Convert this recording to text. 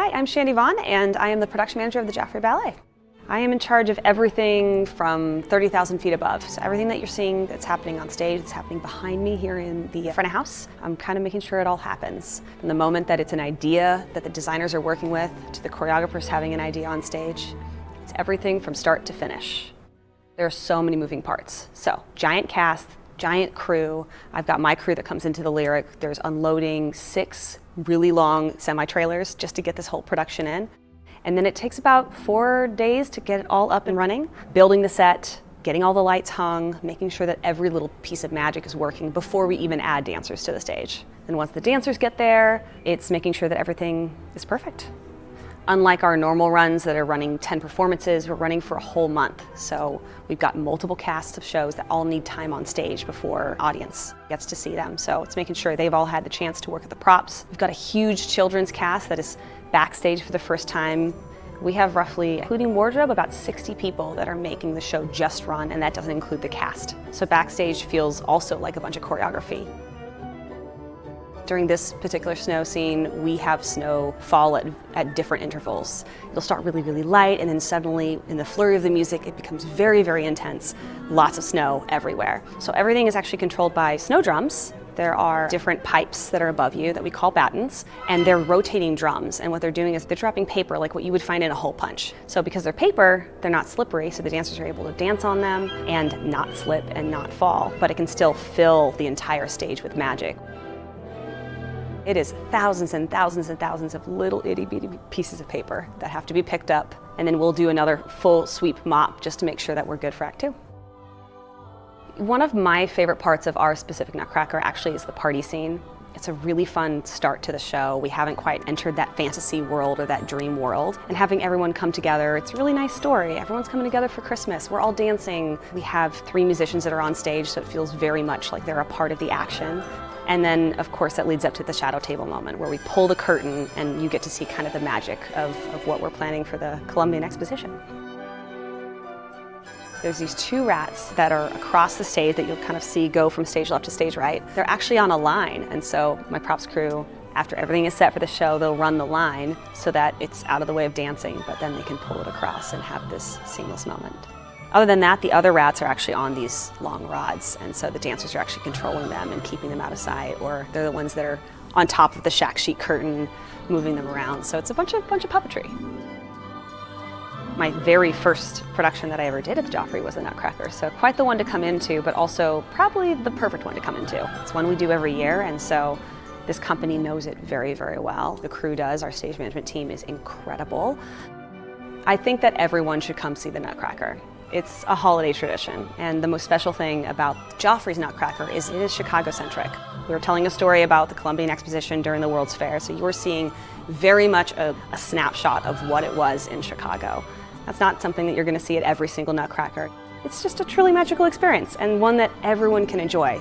Hi, I'm Shandee Vaughan, and I am the production manager of the Joffrey Ballet. I am in charge of everything from 30,000 feet above. So everything that you're seeing that's happening on stage, it's happening behind me here in the front of house. I'm kind of making sure it all happens. From the moment that it's an idea that the designers are working with, to the choreographers having an idea on stage, it's everything from start to finish. There are so many moving parts. So, giant cast, giant crew. I've got my crew that comes into the Lyric. There's unloading 6 really long semi-trailers just to get this whole production in. And then it takes about 4 days to get it all up and running, building the set, getting all the lights hung, making sure that every little piece of magic is working before we even add dancers to the stage. And once the dancers get there, it's making sure that everything is perfect. Unlike our normal runs that are running 10 performances, we're running for a whole month. So we've got multiple casts of shows that all need time on stage before audience gets to see them. So it's making sure they've all had the chance to work at the props. We've got a huge children's cast that is backstage for the first time. We have roughly, including wardrobe, about 60 people that are making the show just run, and that doesn't include the cast. So backstage feels also like a bunch of choreography. During this particular snow scene, we have snow fall at different intervals. It'll start really, really light, and then suddenly, in the flurry of the music, it becomes very, very intense. Lots of snow everywhere. So everything is actually controlled by snow drums. There are different pipes that are above you that we call battens, and they're rotating drums. And what they're doing is they're dropping paper like what you would find in a hole punch. So because they're paper, they're not slippery, so the dancers are able to dance on them and not slip and not fall, but it can still fill the entire stage with magic. It is thousands and thousands and thousands of little itty-bitty pieces of paper that have to be picked up, and then we'll do another full sweep mop just to make sure that we're good for Act 2. One of my favorite parts of our specific Nutcracker actually is the party scene. It's a really fun start to the show. We haven't quite entered that fantasy world or that dream world. And having everyone come together, it's a really nice story. Everyone's coming together for Christmas. We're all dancing. We have 3 musicians that are on stage, so it feels very much like they're a part of the action. And then, of course, that leads up to the shadow table moment where we pull the curtain and you get to see kind of the magic of what we're planning for the Columbian Exposition. There's these 2 rats that are across the stage that you'll kind of see go from stage left to stage right. They're actually on a line, and so my props crew, after everything is set for the show, they'll run the line so that it's out of the way of dancing, but then they can pull it across and have this seamless moment. Other than that, the other rats are actually on these long rods, and so the dancers are actually controlling them and keeping them out of sight, or they're the ones that are on top of the shack sheet curtain, moving them around. So it's a bunch of puppetry. My very first production that I ever did at the Joffrey was the Nutcracker, so quite the one to come into, but also probably the perfect one to come into. It's one we do every year, and so this company knows it very, very well. The crew does, our stage management team is incredible. I think that everyone should come see the Nutcracker. It's a holiday tradition, and the most special thing about Joffrey's Nutcracker is it is Chicago-centric. We were telling a story about the Columbian Exposition during the World's Fair, so you're seeing very much a snapshot of what it was in Chicago. That's not something that you're going to see at every single Nutcracker. It's just a truly magical experience, and one that everyone can enjoy.